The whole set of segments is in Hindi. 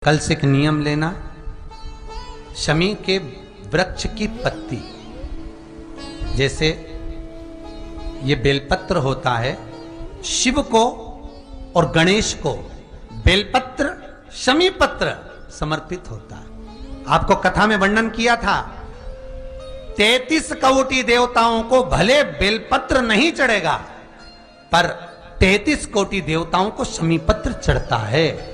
कल से एक नियम लेना, शमी के वृक्ष की पत्ती, जैसे ये बेलपत्र होता है, शिव को और गणेश को बेलपत्र शमी पत्र समर्पित होता है। आपको कथा में वर्णन किया था, 33 कोटि देवताओं को भले बेलपत्र नहीं चढ़ेगा, पर 33 कोटि देवताओं को शमी पत्र चढ़ता है।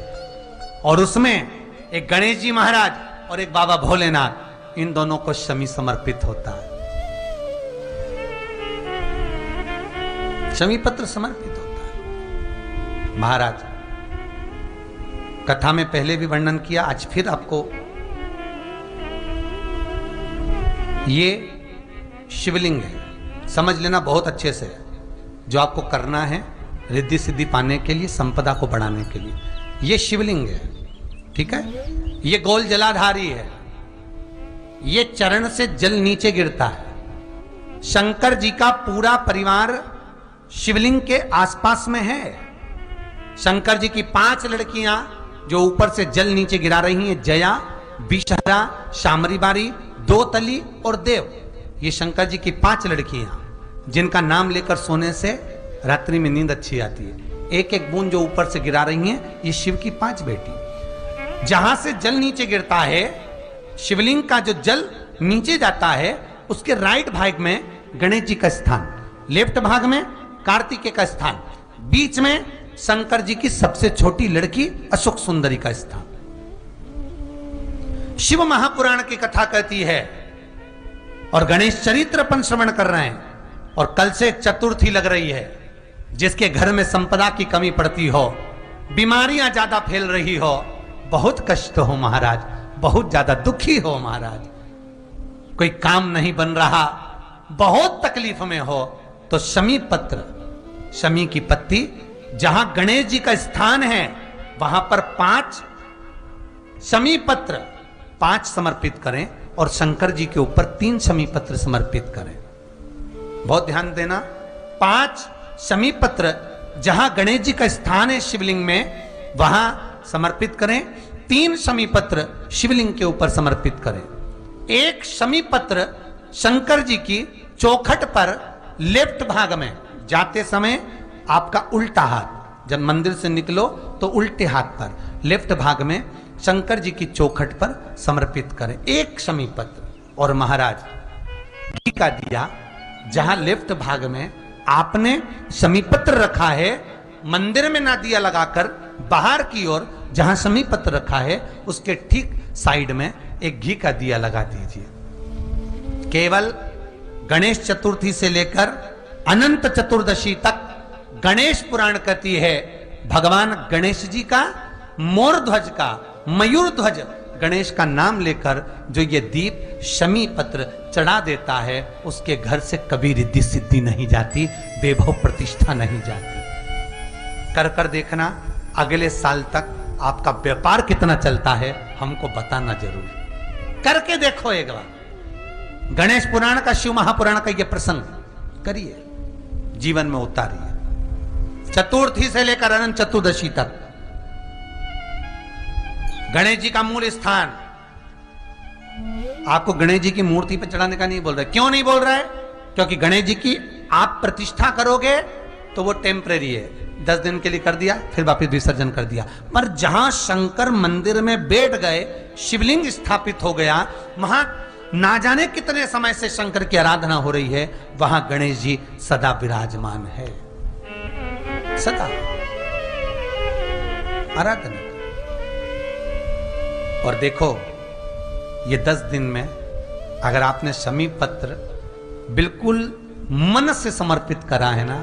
और उसमें एक गणेश जी महाराज और एक बाबा भोलेनाथ, इन दोनों को शमी समर्पित होता है, शमी पत्र समर्पित होता है। महाराज कथा में पहले भी वर्णन किया, आज फिर आपको ये शिवलिंग है, समझ लेना बहुत अच्छे से, जो आपको करना है रिद्धि सिद्धि पाने के लिए, संपदा को बढ़ाने के लिए। ये शिवलिंग है, ठीक है। ये गोल जलाधारी है, ये चरण से जल नीचे गिरता है। शंकर जी का पूरा परिवार शिवलिंग के आसपास में है। शंकर जी की 5 लड़कियां जो ऊपर से जल नीचे गिरा रही हैं, जया, विषहरा, शामरीबारी, दोतली और देव। ये शंकर जी की 5 लड़कियां जिनका नाम लेकर सोने से रात्रि में नींद अच्छी आती है। एक एक बूंद जो ऊपर से गिरा रही हैं, ये शिव की 5 बेटी। जहां से जल नीचे गिरता है, शिवलिंग का जो जल नीचे जाता है, उसके राइट भाग में गणेश जी का स्थान, लेफ्ट भाग में कार्तिकेय का स्थान, बीच में शंकर जी की सबसे छोटी लड़की अशोक सुंदरी का स्थान। शिव महापुराण की कथा कहती है और गणेश चरित्र अपन श्रवण कर रहे हैं। और कल से चतुर्थी लग रही है, जिसके घर में संपदा की कमी पड़ती हो, बीमारियां ज्यादा फैल रही हो, बहुत कष्ट हो महाराज, बहुत ज्यादा दुखी हो महाराज, कोई काम नहीं बन रहा, बहुत तकलीफ में हो, तो शमी पत्र, शमी की पत्ती, जहां गणेश जी का स्थान है वहां पर 5 शमी पत्र 5 समर्पित करें और शंकर जी के ऊपर 3 शमी पत्र समर्पित करें। बहुत ध्यान देना, 5 शमी पत्र जहां गणेश जी का स्थान है शिवलिंग में, वहां समर्पित करें। 3 शमी पत्र शिवलिंग के ऊपर समर्पित करें। 1 शमी पत्र शंकर जी की चौखट पर लेफ्ट भाग में, जाते समय आपका उल्टा हाथ, जब मंदिर से निकलो तो उल्टे हाथ पर लेफ्ट भाग में शंकर जी की चौखट पर समर्पित करें 1 शमी पत्र। और महाराज घी का दिया, जहां लेफ्ट भाग में आपने शमी पत्र रखा है, मंदिर में ना दिया लगाकर, बाहर की ओर जहां शमी पत्र रखा है उसके ठीक साइड में एक घी का दिया लगा दीजिए। केवल गणेश चतुर्थी से लेकर अनंत चतुर्दशी तक गणेश पुराण कहती है, भगवान गणेश जी का मोर ध्वज का, मयूर ध्वज गणेश का नाम लेकर जो ये दीप शमी पत्र चढ़ा देता है, उसके घर से कभी रिद्धि सिद्धि नहीं जाती, वैभव प्रतिष्ठा नहीं जाती। कर कर देखना, अगले साल तक आपका व्यापार कितना चलता है हमको बताना जरूर, करके देखो एक बार। गणेश पुराण का, शिव महापुराण का ये प्रसंग करिए, जीवन में उतारिए। चतुर्थी से लेकर अनंत चतुर्दशी तक गणेश जी का मूल स्थान, आपको गणेश जी की मूर्ति पर चढ़ाने का नहीं बोल रहा है। क्यों नहीं बोल रहा है? क्योंकि गणेश जी की आप प्रतिष्ठा करोगे तो वो टेम्परेरी है, 10 दिन के लिए कर दिया, फिर वापस विसर्जन कर दिया। पर जहां शंकर मंदिर में बैठ गए, शिवलिंग स्थापित हो गया, वहां ना जाने कितने समय से शंकर की आराधना हो रही है, वहां गणेश जी सदा विराजमान है, सदा आराधना। और देखो, ये 10 दिन में अगर आपने शमी पत्र बिल्कुल मन से समर्पित करा है ना,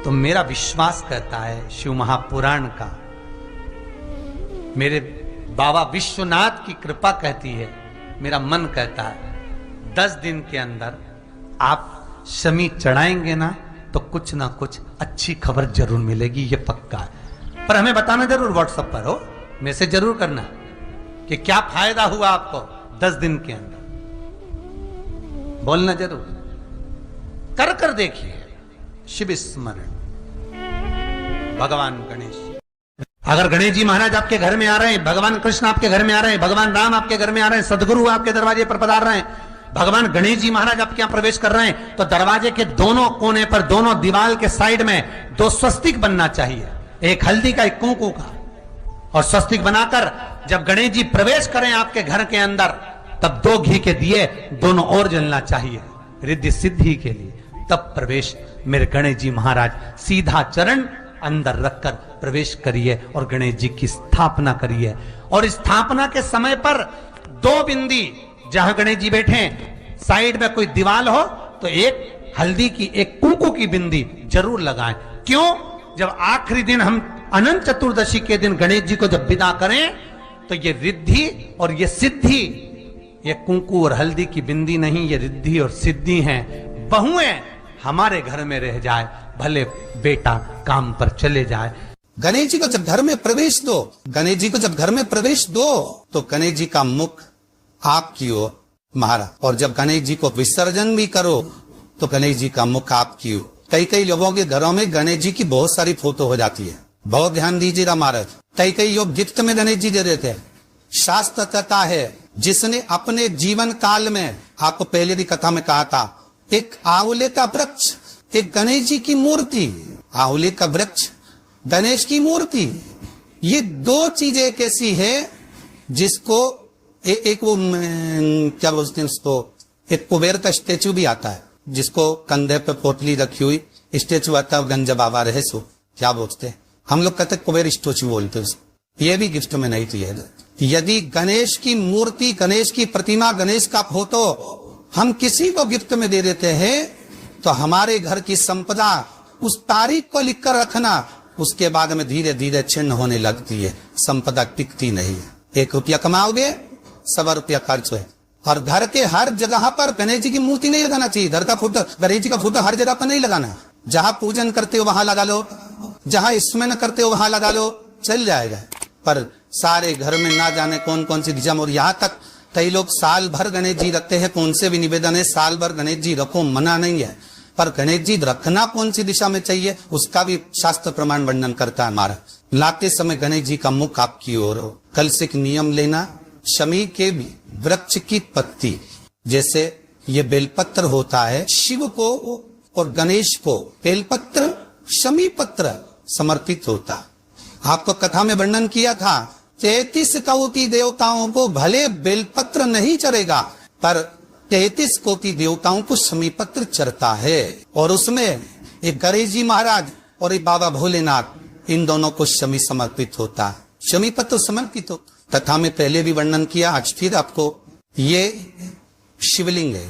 तो मेरा विश्वास कहता है, शिव महापुराण का, मेरे बाबा विश्वनाथ की कृपा कहती है, मेरा मन कहता है, 10 दिन के अंदर आप शमी चढ़ाएंगे ना, तो कुछ ना कुछ अच्छी खबर जरूर मिलेगी, ये पक्का है। पर हमें बताना जरूर, व्हाट्सएप पर हो, मैसेज जरूर करना कि क्या फायदा हुआ आपको 10 दिन के अंदर, बोलना जरूर, कर कर देखिए। शिव स्मरण, भगवान गणेश। अगर गणेश जी महाराज आपके घर में आ रहे हैं, भगवान कृष्ण आपके घर में आ रहे हैं, भगवान राम आपके घर में आ रहे हैं, सदगुरु आपके दरवाजे पर पधार रहे हैं, भगवान गणेश जी महाराज आपके यहां प्रवेश कर रहे हैं, तो दरवाजे के दोनों कोने पर, दोनों दीवार के साइड में 2 स्वस्तिक बनना चाहिए, एक हल्दी का, एक कुंकू का। और स्वस्तिक बनाकर जब गणेश जी प्रवेश करें आपके घर के अंदर, तब 2 घी के दिए दोनों ओर जलना चाहिए रिद्धि सिद्धि के लिए। तब प्रवेश मेरे गणेश जी महाराज, सीधा चरण अंदर रखकर प्रवेश करिए और गणेश जी की स्थापना करिए। और स्थापना के समय पर 2 बिंदी, जहां गणेश जी बैठे साइड में कोई दीवार हो तो एक हल्दी की, एक कुंकू की बिंदी जरूर लगाएं। क्यों? जब आखिरी दिन हम अनंत चतुर्दशी के दिन गणेश जी को जब विदा करें, तो ये रिद्धि और ये सिद्धि, ये कुंकू और हल्दी की बिंदी नहीं, ये रिद्धि और सिद्धि हैं। बहुएं हमारे घर में रह जाए, भले बेटा काम पर चले जाए। गणेश जी को जब घर में प्रवेश दो, गणेश जी को जब घर में प्रवेश दो, तो गणेश जी का मुख आपकी ओर महाराज, और जब गणेश जी को विसर्जन भी करो तो गणेश जी का मुख आपकी ओर। कई लोगों के घरों में गणेश जी की बहुत सारी फोटो हो जाती है, बहुत ध्यान दीजिएगा महाराज। कई लोग गिफ्ट में गणेश जी दे देते हैं। शास्त्र कहता है, जिसने अपने जीवन काल में, आपको पहले की कथा में कहा था, एक आंवले का वृक्ष, एक गणेश जी की मूर्ति, आंवले का वृक्ष, गणेश की मूर्ति, ये 2 चीजें एक ऐसी है जिसको एक वो क्या बोलते हैं उसको, एक कुबेर का स्टेचू भी आता है, जिसको कंधे पे पोटली रखी हुई स्टेचू आता है, गंज बाबा रहे सो क्या बोलते हैं, हम लोग कहते कुबेर स्टेचू बोलते हैं। ये भी गिफ्ट में नहीं थी। यदि गणेश की मूर्ति, गणेश की प्रतिमा, गणेश का फोटो हम किसी को गिफ्ट में दे देते हैं, तो हमारे घर की संपदा, उस तारीख को लिखकर रखना, उसके बाद में धीरे धीरे छिन्न होने लगती है, संपदा टिकती नहीं है। 1 रुपया कमाओगे, 100 रुपया खर्च है। और घर के हर जगह पर गणेश जी की मूर्ति नहीं लगाना चाहिए। घर का फोटो, गणेश जी का फोटो हर जगह पर नहीं लगाना। जहां पूजन करते हो वहां लगा लो, जहां स्मरण करते हो वहां लगा लो, चल जाएगा। पर सारे घर में ना जाने कौन कौन सी दिशा में, और यहाँ तक कई लोग साल भर गणेश जी रखते हैं। कौन से भी निवेदन है, साल भर गणेश जी रखो, मना नहीं है, पर गणेश जी रखना कौन सी दिशा में चाहिए उसका भी शास्त्र प्रमाण वर्णन करता है हमारा। लाते समय गणेश जी का मुख आपकी ओर हो। कल से एक नियम लेना, शमी के वृक्ष की पत्ती, जैसे ये बेलपत्र होता है, शिव को और गणेश को बेलपत्र, शमी पत्र समर्पित होता। आपको कथा में वर्णन किया था, 33 कोटि देवताओं को भले बेलपत्र नहीं चढ़ेगा, पर 33 कोटि देवताओं को शमी पत्र चढ़ता है। और उसमें एक गणेश जी महाराज और एक बाबा भोलेनाथ, इन दोनों को शमी समर्पित होता, शमी पत्र समर्पित हो। कथा में पहले भी वर्णन किया, आज फिर आपको, ये शिवलिंग है,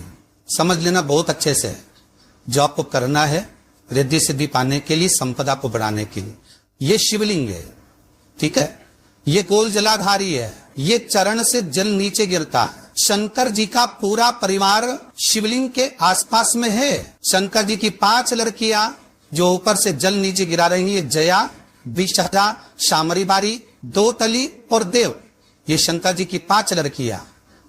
समझ लेना बहुत अच्छे से। जो आपको करना है रिद्धि सिद्धि पाने के लिए, संपदा को बढ़ाने के लिए, ये शिवलिंग है, ठीक है। ये गोल जलाधारी है, ये चरण से जल नीचे गिरता। शंकर जी का पूरा परिवार शिवलिंग के आसपास में है। शंकर जी की 5 लड़कियां जो ऊपर से जल नीचे गिरा रही है, जया, विषहरा, शामरी बारी, 2 तली और देव, ये शंकर जी की 5 लड़कियां,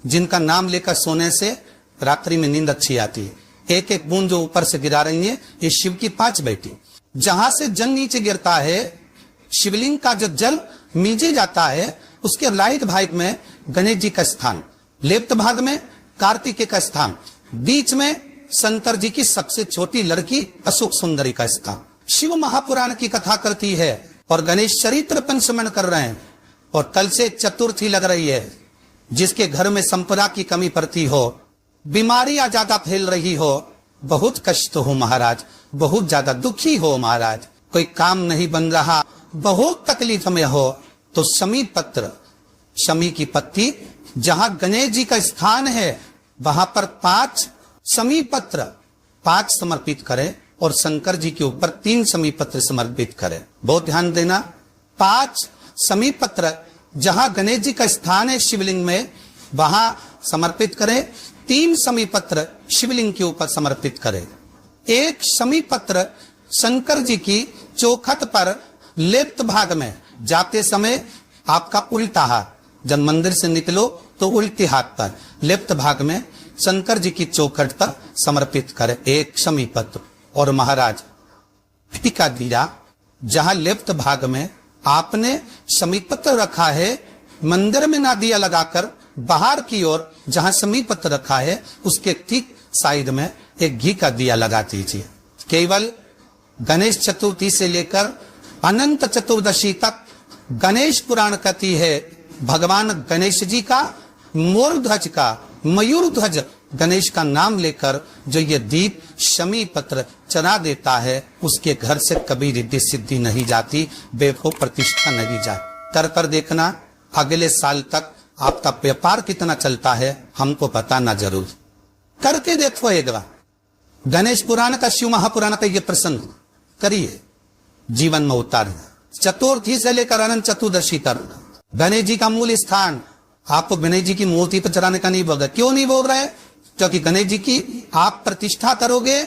जिनका नाम लेकर सोने से रात्रि में नींद अच्छी आती है। एक एक बूंद जो ऊपर से गिरा रही है, ये शिव की 5 बेटी। जहां से जल नीचे गिरता है, शिवलिंग का जो जल नीचे जाता है, उसके राइट भाग में गणेश जी का स्थान, लेफ्ट भाग में कार्तिकेय का स्थान, बीच में शंकर जी की सबसे छोटी लड़की अशोक सुंदरी का स्थान। शिव महापुराण की कथा करती है और गणेश चरित्र पंचमन कर रहे हैं। और कल से चतुर्थी लग रही है। जिसके घर में संपदा की कमी पड़ती हो, बीमारियां ज्यादा फैल रही हो, बहुत कष्ट हो महाराज, बहुत ज्यादा दुखी हो महाराज, कोई काम नहीं बन रहा, बहुत तकलीफ में हो, तो शमी पत्र, शमी की पत्ती, जहां गणेश जी का स्थान है वहां पर 5 शमी पत्र 5 समर्पित करें और शंकर जी के ऊपर 3 शमी पत्र समर्पित करें। बहुत ध्यान देना, 5 शमी पत्र जहां गणेश जी का स्थान है शिवलिंग में, वहां समर्पित करें। 3 शमी पत्र शिवलिंग के ऊपर समर्पित करें। 1 शमी पत्र शंकर जी की चौखट पर लेफ्ट भाग में, जाते समय आपका उल्टा हाथ, जब मंदिर से निकलो तो उल्टे हाथ पर लेफ्ट भाग में शंकर जी की चौखट पर समर्पित करें 1 शमी पत्र। और महाराज टिका दिया जहां लेफ्ट भाग में आपने समीप पत्र रखा है, मंदिर में ना दिया लगाकर बाहर की ओर जहां समीप पत्र रखा है उसके ठीक साइड में एक घी का दिया लगा दीजिए। केवल गणेश चतुर्थी से लेकर अनंत चतुर्दशी तक गणेश पुराण कहती है भगवान गणेश जी का, मोर ध्वज का, मयूर ध्वज गणेश का नाम लेकर जो ये दीप शमी पत्र चढ़ा देता है उसके घर से कभी रिद्धि सिद्धि नहीं जाती, बेखो प्रतिष्ठा नहीं जाती। तर पर देखना अगले साल तक आपका व्यापार कितना चलता है हमको बताना जरूर, करके देखो एक बार। गणेश पुराण का, शिव महापुराण का ये प्रसंग करिए, जीवन में उतार। चतुर्थी से लेकर अनंत चतुर्दशी तक गणेश जी का मूल स्थान आपको गणेश जी की मूर्ति पर चढ़ाने का नहीं बोल रहा। क्यों नहीं बोल रहे? क्योंकि गणेश जी की आप प्रतिष्ठा करोगे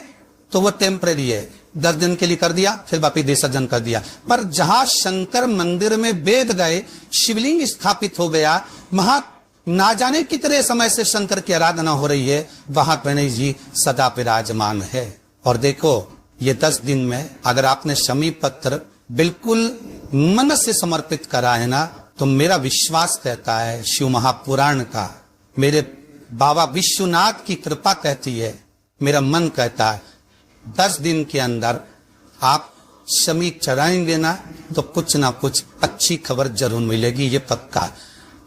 तो वो टेम्परेरी है, 10 दिन के लिए कर दिया फिर वापिस विसर्जन कर दिया। पर जहां शंकर मंदिर में वेद गए, शिवलिंग स्थापित हो गया, वहां ना जाने कितने समय से शंकर की आराधना हो रही है, वहां गणेश जी सदा विराजमान है। और देखो ये 10 दिन में अगर आपने शमी पत्र बिल्कुल मन से समर्पित करा है ना, तो मेरा विश्वास कहता है, शिव महापुराण का, मेरे बाबा विश्वनाथ की कृपा कहती है, मेरा मन कहता है 10 दिन के अंदर आप शमी चढ़ाएंगे ना तो कुछ ना कुछ अच्छी खबर जरूर मिलेगी, ये पक्का।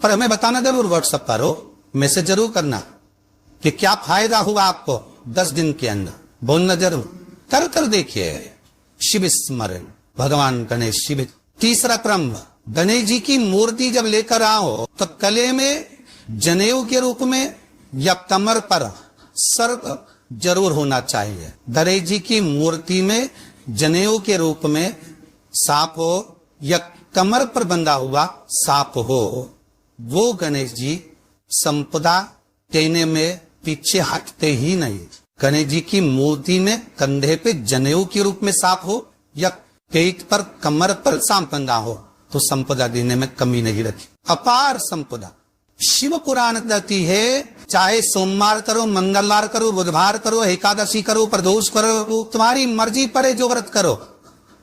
पर हमें बताना जरूर, व्हाट्सएप पर हो, मैसेज जरूर करना कि क्या फायदा हुआ आपको 10 दिन के अंदर, बोलना जरूर। कर कर देखिए शिव स्मरण, भगवान गणेश शिव। तीसरा क्रम, गणेश जी की मूर्ति जब लेकर आओ तो गले में जनेऊ के रूप में या कमर पर सर्प जरूर होना चाहिए। गणेश जी की मूर्ति में जनेऊ के रूप में सांप हो या कमर पर बंधा हुआ सांप हो, वो गणेश जी संपदा देने में पीछे हटते ही नहीं। गणेश जी की मूर्ति में कंधे पे जनेऊ के रूप में सांप हो या पेट पर, कमर पर सांप बंधा हो तो संपदा देने में कमी नहीं रखी, अपार संपदा। शिव पुराण कहती है चाहे सोमवार करो, मंगलवार करो, बुधवार करो, एकादशी करो, प्रदोष करो, तुम्हारी मर्जी पर है जो व्रत करो,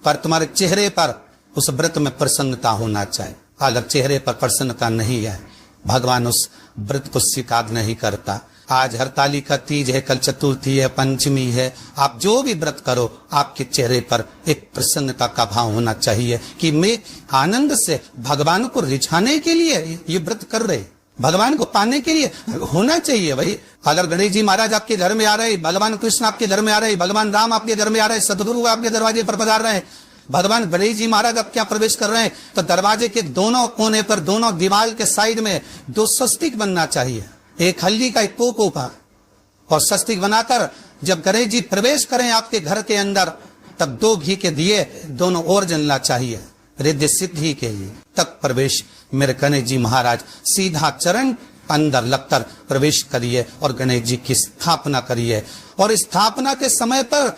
पर तुम्हारे चेहरे पर उस व्रत में प्रसन्नता होना चाहिए। अगर चेहरे पर प्रसन्नता नहीं है, भगवान उस व्रत को स्वीकार नहीं करता। आज हरतालिका तीज है, कल चतुर्थी है, पंचमी है, आप जो भी व्रत करो आपके चेहरे पर एक प्रसन्नता का भाव होना चाहिए कि मैं आनंद से भगवान को रिझाने के लिए ये व्रत कर रहे, भगवान को पाने के लिए होना चाहिए भाई। अगर गणेश जी महाराज आपके घर में आ रहे, भगवान कृष्ण आपके घर में आ रहे, भगवान राम आपके घर में आ रहे, सदगुरु आपके दरवाजे पर पधार रहे, भगवान गणेश जी महाराज अब क्या प्रवेश कर रहे हैं, तो दरवाजे के दोनों कोने पर, दोनों दीवार के साइड में 2 स्वस्तिक बनना चाहिए, एक हल्दी का, एक कोको का, और स्वस्तिक बनाकर जब गणेश जी प्रवेश करें आपके घर के अंदर तब 2 घी के दिए दोनों ओर जलना चाहिए रिद्धि सिद्धि के लिए। तब प्रवेश मेरे गणेश जी महाराज सीधा चरण अंदर लगकर प्रवेश करिए और गणेश जी की स्थापना करिए। और स्थापना के समय पर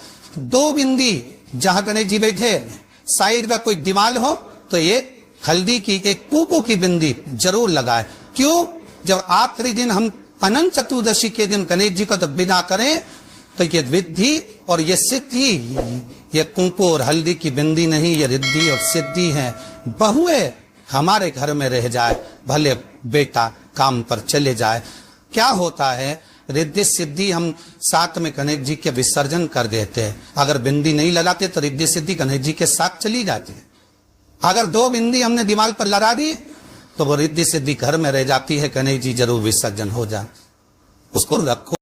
2 बिंदी जहां गणेश जी बैठे साइड में कोई दीवार हो तो एक हल्दी की, एक कोको की बिंदी जरूर लगाए। क्यों? जब आखिरी दिन हम अनंत चतुर्दशी के दिन गणेश जी को तो विदा करें तो ये विद्धि और ये सिद्धि, ये कुंकू और हल्दी की बिंदी नहीं, ये रिद्धि और सिद्धि है। बहुए हमारे घर में रह जाए, भले बेटा काम पर चले जाए, क्या होता है रिद्धि सिद्धि हम साथ में गणेश जी के विसर्जन कर देते हैं। अगर बिंदी नहीं लगाते तो रिद्धि सिद्धि गणेश जी के साथ चली जाती है। अगर 2 बिंदी हमने दिमाग पर लगा दी तो वो रिद्धि सिद्धि घर में रह जाती है, गणेश जी जरूर विसर्जन हो जाए। उसको रखो।